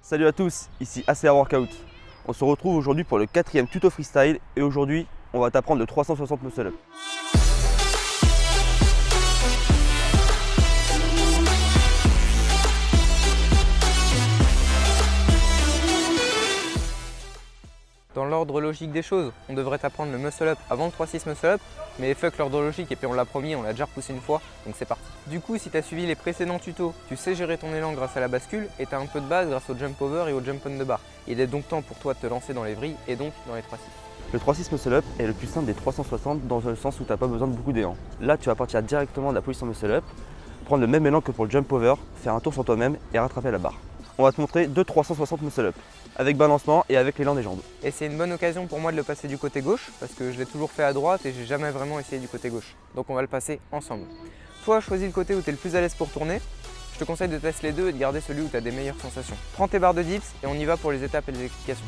Salut à tous, ici ACA Workout. On se retrouve aujourd'hui pour le 4e tuto freestyle et aujourd'hui on va t'apprendre le 360 muscle up. Dans l'ordre logique des choses, on devrait t'apprendre le muscle up avant le 3-6 muscle up, mais fuck l'ordre logique et puis on l'a promis, on l'a déjà repoussé une fois, donc c'est parti. Du coup, si tu as suivi les précédents tutos, tu sais gérer ton élan grâce à la bascule et tu as un peu de base grâce au jump over et au jump on the bar. Il est donc temps pour toi de te lancer dans les vrilles et donc dans les 3-6. Le 3-6 muscle up est le plus simple des 360 dans le sens où tu n'as pas besoin de beaucoup d'élan. Là, tu vas partir directement de la position muscle up, prendre le même élan que pour le jump over, faire un tour sur toi-même et rattraper la barre. On va te montrer deux 360 muscle up, avec balancement et avec l'élan des jambes. Et c'est une bonne occasion pour moi de le passer du côté gauche, parce que je l'ai toujours fait à droite et j'ai jamais vraiment essayé du côté gauche. Donc on va le passer ensemble. Toi, choisis le côté où tu es le plus à l'aise pour tourner. Je te conseille de tester les deux et de garder celui où tu as des meilleures sensations. Prends tes barres de dips et on y va pour les étapes et les explications.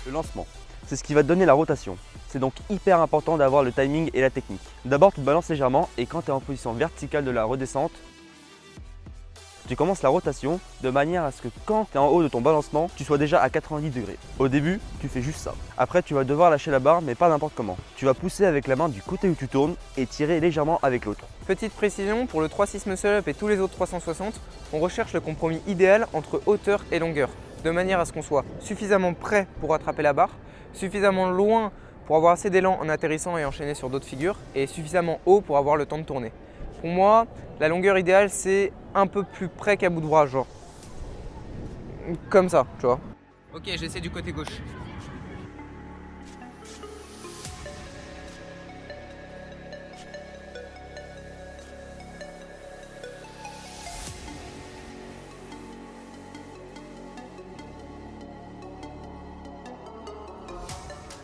Le lancement, c'est ce qui va te donner la rotation. C'est donc hyper important d'avoir le timing et la technique. D'abord, tu te balances légèrement et quand tu es en position verticale de la redescente, tu commences la rotation de manière à ce que quand tu es en haut de ton balancement, tu sois déjà à 90 degrés. Au début, tu fais juste ça. Après, tu vas devoir lâcher la barre, mais pas n'importe comment. Tu vas pousser avec la main du côté où tu tournes et tirer légèrement avec l'autre. Petite précision, pour le 3-6 muscle up et tous les autres 360, on recherche le compromis idéal entre hauteur et longueur, de manière à ce qu'on soit suffisamment près pour attraper la barre, suffisamment loin pour avoir assez d'élan en atterrissant et enchaîner sur d'autres figures, et suffisamment haut pour avoir le temps de tourner. Pour moi, la longueur idéale, c'est un peu plus près qu'à bout de bras, genre comme ça, tu vois. Ok, j'essaie du côté gauche.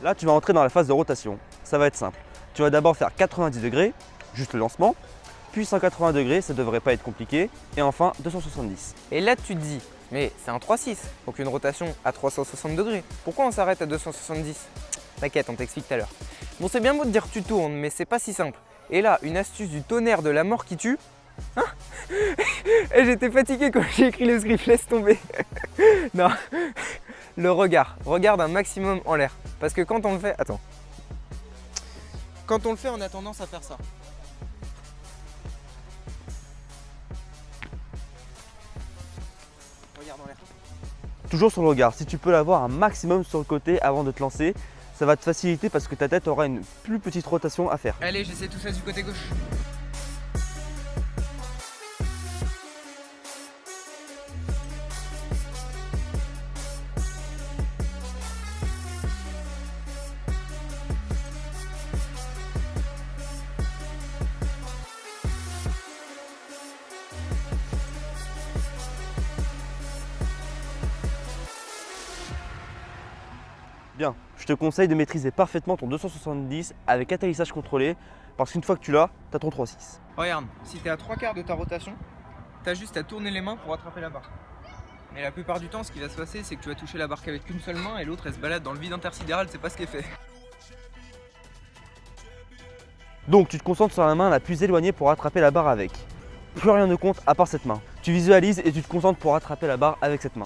Là, tu vas entrer dans la phase de rotation. Ça va être simple. Tu vas d'abord faire 90 degrés, juste le lancement, puis 180 degrés, ça devrait pas être compliqué, et enfin 270. Et là, tu te dis, mais c'est un 3-6, donc une rotation à 360 degrés. Pourquoi on s'arrête à 270? T'inquiète, on t'explique tout à l'heure. Bon, c'est bien beau de dire tu tournes, mais c'est pas si simple. Et là, une astuce du tonnerre de la mort qui tue. Hein? Et j'étais fatigué quand j'ai écrit le script, laisse tomber. Non, le regard. Regarde un maximum en l'air. Parce que quand on le fait... Attends. Quand on le fait, on a tendance à faire ça. Regarde en l'air. Toujours sur le regard, si tu peux l'avoir un maximum sur le côté avant de te lancer, ça va te faciliter parce que ta tête aura une plus petite rotation à faire. Allez, j'essaie tout ça du côté gauche. Bien, je te conseille de maîtriser parfaitement ton 270 avec atterrissage contrôlé parce qu'une fois que tu l'as, tu as ton 3-6. Regarde, si tu es à 3/4 de ta rotation, tu as juste à tourner les mains pour attraper la barre. Mais la plupart du temps, ce qui va se passer, c'est que tu vas toucher la barre qu'avec qu'une seule main et l'autre elle se balade dans le vide intersidéral, c'est pas ce qui est fait. Donc tu te concentres sur la main la plus éloignée pour attraper la barre avec. Plus rien ne compte à part cette main. Tu visualises et tu te concentres pour attraper la barre avec cette main.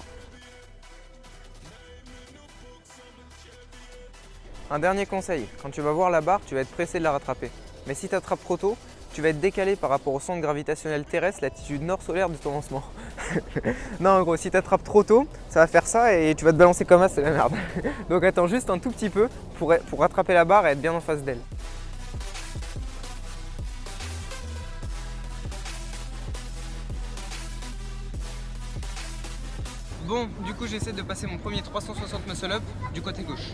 Un dernier conseil, quand tu vas voir la barre, tu vas être pressé de la rattraper. Mais si tu attrapes trop tôt, tu vas être décalé par rapport au centre gravitationnel terrestre, l'attitude nord-solaire de ton lancement. Non, en gros, si tu attrapes trop tôt, ça va faire ça et tu vas te balancer comme ça, c'est la merde. Donc attends juste un tout petit peu pour rattraper la barre et être bien en face d'elle. Bon, du coup, j'essaie de passer mon premier 360 muscle up du côté gauche.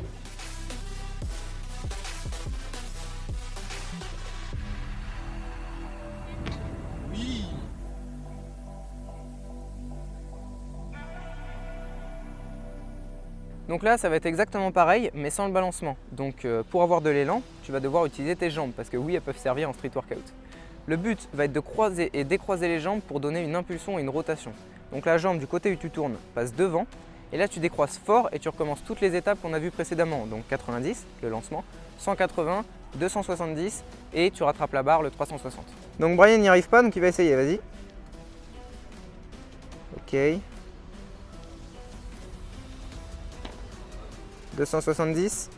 Oui. Donc là, ça va être exactement pareil, mais sans le balancement. Donc pour avoir de l'élan, tu vas devoir utiliser tes jambes, parce que oui, elles peuvent servir en street workout. Le but va être de croiser et décroiser les jambes pour donner une impulsion et une rotation. Donc la jambe du côté où tu tournes passe devant, et là tu décroises fort et tu recommences toutes les étapes qu'on a vues précédemment. Donc 90, le lancement, 180, 270 et tu rattrapes la barre, le 360. Donc Brian n'y arrive pas, donc il va essayer, vas-y. Ok. 270.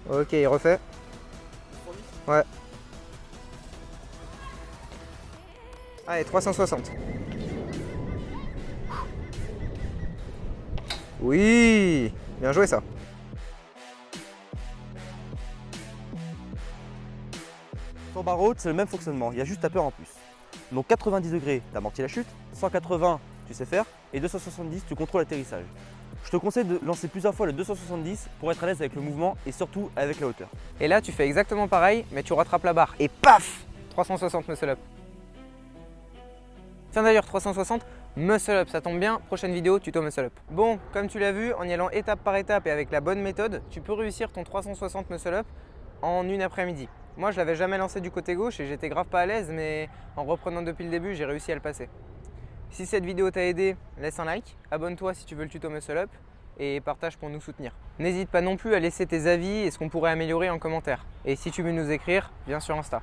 Ok, il refait. Ouais. Allez, 360. Oui, bien joué ça. Sur barre haute, c'est le même fonctionnement, il y a juste ta peur en plus. Donc 90 degrés, tu amortis la chute, 180, tu sais faire, et 270, tu contrôles l'atterrissage. Je te conseille de lancer plusieurs fois le 270 pour être à l'aise avec le mouvement et surtout avec la hauteur. Et là, tu fais exactement pareil, mais tu rattrapes la barre. Et paf, 360 muscle up. Tiens d'ailleurs, 360 muscle up, ça tombe bien, prochaine vidéo, tuto muscle up. Bon, comme tu l'as vu, en y allant étape par étape et avec la bonne méthode, tu peux réussir ton 360 muscle up en une après-midi. Moi, je l'avais jamais lancé du côté gauche et j'étais grave pas à l'aise, mais en reprenant depuis le début, j'ai réussi à le passer. Si cette vidéo t'a aidé, laisse un like, abonne-toi si tu veux le tuto muscle up et partage pour nous soutenir. N'hésite pas non plus à laisser tes avis et ce qu'on pourrait améliorer en commentaire. Et si tu veux nous écrire, viens sur Insta.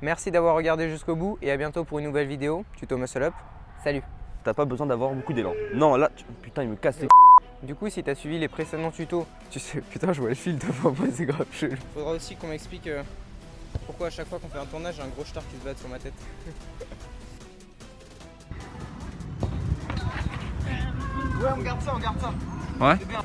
Merci d'avoir regardé jusqu'au bout et à bientôt pour une nouvelle vidéo, tuto muscle up. Salut! T'as pas besoin d'avoir beaucoup d'élan. Non, là, putain, il me casse les Du coup, si t'as suivi les précédents tutos, tu sais, putain, je vois le fil devant moi, c'est grave chelou. Faudra aussi qu'on m'explique pourquoi à chaque fois qu'on fait un tournage, j'ai un gros star qui se bat sur ma tête. Ouais, on garde ça, on garde ça. Ouais. C'est bien.